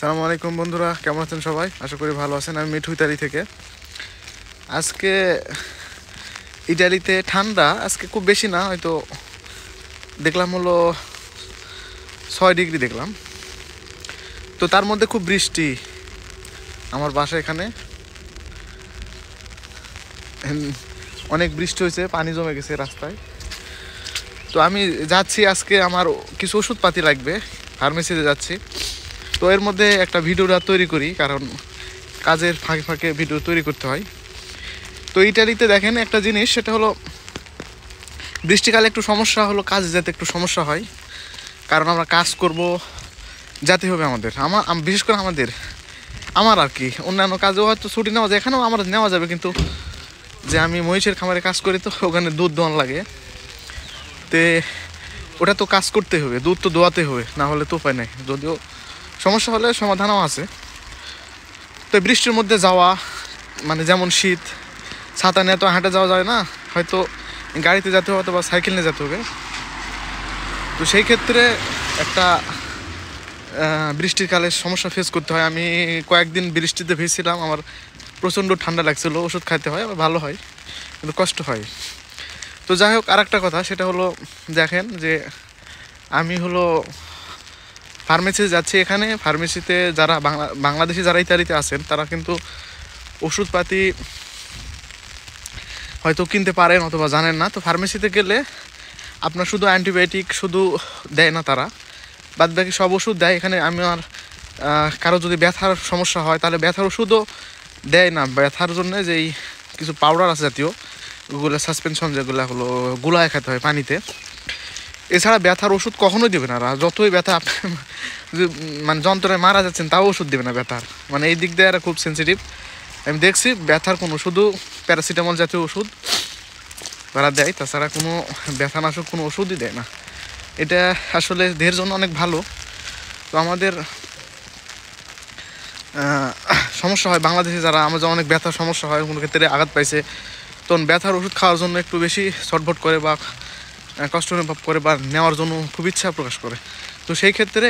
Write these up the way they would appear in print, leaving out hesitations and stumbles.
আসসালামু আলাইকুম বন্ধুরা, কেমন আছেন সবাই? আশা করি ভালো আছেন। আমি মিঠু ইতালি থেকে। আজকে ইটালিতে ঠান্ডা আজকে খুব বেশি না, হয়তো দেখলাম হলো 6 ডিগ্রি দেখলাম। তো তার মধ্যে খুব বৃষ্টি। আমার বাসা এখানে অনেক বৃষ্টি হয়েছে, পানি জমে গেছে রাস্তায়। তো আমি যাচ্ছি, আজকে আমার কিছু ওষুধপাতি লাগবে, ফার্মেসিতে যাচ্ছি। তো এর মধ্যে একটা ভিডিওটা তৈরি করি, কারণ কাজের ফাঁকে ফাঁকে ভিডিও তৈরি করতে হয়। তো ইটালিতে দেখেন একটা জিনিস, সেটা হলো বৃষ্টিকালে একটু সমস্যা হলো, কাজে যেতে একটু সমস্যা হয়, কারণ আমরা কাজ করব, যেতে হবে আমাদের। বিশেষ করে আমার আর কি, অন্যান্য কাজেও হয়তো ছুটি নেওয়া যায়, এখানেও আমার নেওয়া যাবে, কিন্তু যে আমি মহিষের খামারে কাজ করি, তো ওখানে দুধ দোয়ান লাগে, তে ওটা তো কাজ করতে হবে, দুধ তো দোয়াতে হবে, না হলে তো উপায় নেই। যদিও সমস্যা হলে সমাধানও আছে। তো বৃষ্টির মধ্যে যাওয়া, মানে যেমন শীত, ছাতা নিয়ে তো হাঁটা যাওয়া যায় না, হয়তো গাড়িতে যেতে হবে অথবা সাইকেল নিয়ে যেতে হবে। তো সেই ক্ষেত্রে একটা বৃষ্টির কালে সমস্যা ফেস করতে হয়। আমি কয়েকদিন বৃষ্টিতে ভিজছিলাম, আমার প্রচণ্ড ঠান্ডা লাগছিলো, ওষুধ খাইতে হয়, আবার ভালো হয়, কিন্তু কষ্ট হয়। তো যাই হোক, আর একটা কথা, সেটা হলো দেখেন যে আমি হলো ফার্মেসিতে যাচ্ছি। এখানে ফার্মেসিতে যারা বাংলাদেশি যারা ইতালিতে আছেন, তারা কিন্তু ওষুধপাতি হয়তো কিনতে পারেন অথবা জানেন না। তো ফার্মেসিতে গেলে আপনার শুধু অ্যান্টিবায়োটিক শুধু দেয় না, তারা বাদ বাকি সব ওষুধ দেয়। এখানে আমার কারো যদি ব্যথার সমস্যা হয়, তাহলে ব্যথার ওষুধও দেয় না। ব্যথার জন্য যেই কিছু পাউডার আছে জাতীয়, ওগুলো সাসপেনশন, যেগুলো হলো গুলায় খেতে হয় পানিতে। এছাড়া ব্যথার ওষুধ কখনোই দেবে না। যতই ব্যথা আপনি মানে যন্ত্রণায় মারা যাচ্ছেন, তাও ওষুধ দেবে না ব্যথার। মানে এই দিক দিয়ে এরা খুব সেন্সিটিভ। আমি দেখছি ব্যথার কোনো শুধু প্যারাসিটামল জাতীয় ওষুধ তারা দেয়, তাছাড়া কোনো ব্যথানাশক কোনো ওষুধই দেয় না। এটা আসলে দেহের জন্য অনেক ভালো। তো আমাদের সমস্যা হয় বাংলাদেশে যারা, আমাদের অনেক ব্যথার সমস্যা হয়, কোনো ক্ষেত্রে আঘাত পাইছে, তখন ব্যথার ওষুধ খাওয়ার জন্য একটু বেশি ছটফট করে বা কষ্ট অনুভব করে বা নেওয়ার জন্য খুব ইচ্ছা প্রকাশ করে। তো সেই ক্ষেত্রে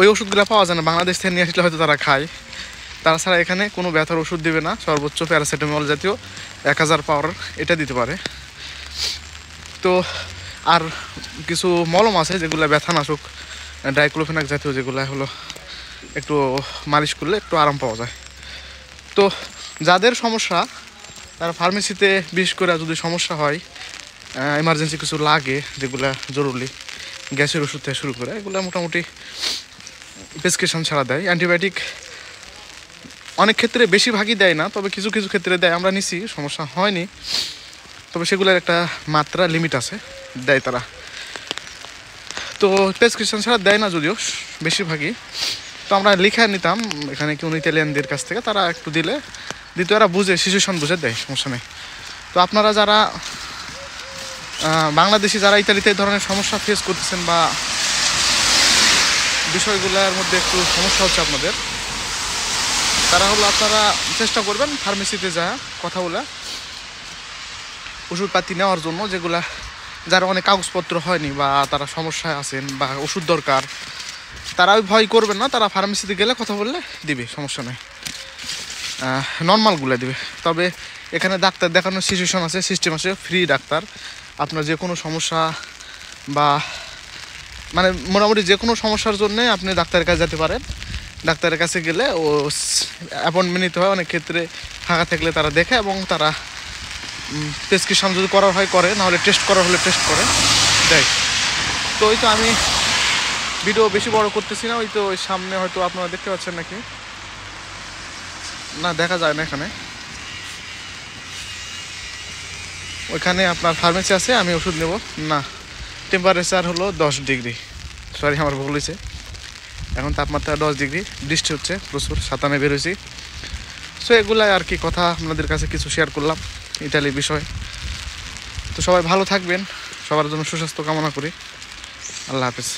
ওই ওষুধগুলো পাওয়া যায় না, বাংলাদেশ থেকে নিয়ে আসলে হয়তো তারা খায়। তাছাড়া এখানে কোনো ব্যথার ওষুধ দিবে না, সর্বোচ্চ প্যারাসিটামল জাতীয় 1000 পাউডার এটা দিতে পারে। তো আর কিছু মলম আছে যেগুলো ব্যথানাশক, ডাইক্লোফেনাক জাতীয়, যেগুলো হলো একটু মালিশ করলে একটু আরাম পাওয়া যায়। তো যাদের সমস্যা, তারা ফার্মেসিতে, বিশেষ করে যদি সমস্যা হয়, এমার্জেন্সি কিছু লাগে, যেগুলো জরুরি, গ্যাসের ওষুধ থেকে শুরু করে, এগুলো মোটামুটি প্রেসক্রিপশন ছাড়া দেয়। অ্যান্টিবায়োটিক অনেক ক্ষেত্রে, বেশিরভাগই দেয় না, তবে কিছু কিছু ক্ষেত্রে দেয়। আমরা নিছি, সমস্যা হয়নি, তবে সেগুলোর একটা মাত্রা লিমিট আছে, দেয় তারা। তো প্রেসক্রিপশন ছাড়া দেয় না যদিও বেশিরভাগই। তো আমরা লিখে নিতাম এখানে কোনো ইতালিয়ানদের কাছ থেকে, তারা একটু দিলে দিতে, এরা বুঝে, সিচুয়েশন বুঝে দেয়, সমস্যা নেই। তো আপনারা যারা বাংলাদেশি যারা ইতালিতে এই ধরনের সমস্যা ফেস করতেছেন, বা বিষয়গুলোর মধ্যে একটু সমস্যা হচ্ছে আপনাদের, তারা হলো আপনারা চেষ্টা করবেন ফার্মেসিতে যা কথা বলে ওষুধপাতি নেওয়ার জন্য, যেগুলা যারা অনেক কাগজপত্র হয়নি বা তারা সমস্যায় আছেন বা ওষুধ দরকার, তারা ভয় করবেন না, তারা ফার্মেসিতে গেলে কথা বললে দিবে, সমস্যা নেই, নর্মালগুলো দিবে। তবে এখানে ডাক্তার দেখানোর সিচুয়েশন আছে, সিস্টেম আছে, ফ্রি ডাক্তার। আপনার যে কোনো সমস্যা বা মানে মোটামুটি যে কোনো সমস্যার জন্যে আপনি ডাক্তারের কাছে যেতে পারেন। ডাক্তারের কাছে গেলে ও অ্যাপয়েন্টমেন্ট নিতে হয়, অনেক ক্ষেত্রে ফাঁকা থাকলে তারা দেখে, এবং তারা প্রেসক্রিপশন যদি করার হয় করে, নাহলে টেস্ট করার হলে টেস্ট করে দেয়। তো ওই তো আমি ভিডিও বেশি বড় করতেছি না, ওই তো ওই সামনে হয়তো আপনারা দেখতে পাচ্ছেন নাকি না, দেখা যায় না এখানে। ওইখানে আপনার ফার্মেসি আছে, আমি ওষুধ নেব না। টেম্পারেচার হলো 10 ডিগ্রি, সরি আমার ভুল হয়েছে, এখন তাপমাত্রা 10 ডিগ্রি, বৃষ্টি হচ্ছে প্রচুর, সাতানে বের হয়েছি। সো এগুলাই আর কি কথা, আপনাদের কাছে কিছু শেয়ার করলাম ইটালির বিষয়। তো সবাই ভালো থাকবেন, সবার জন্য সুস্বাস্থ্য কামনা করি। আল্লাহ হাফেজ।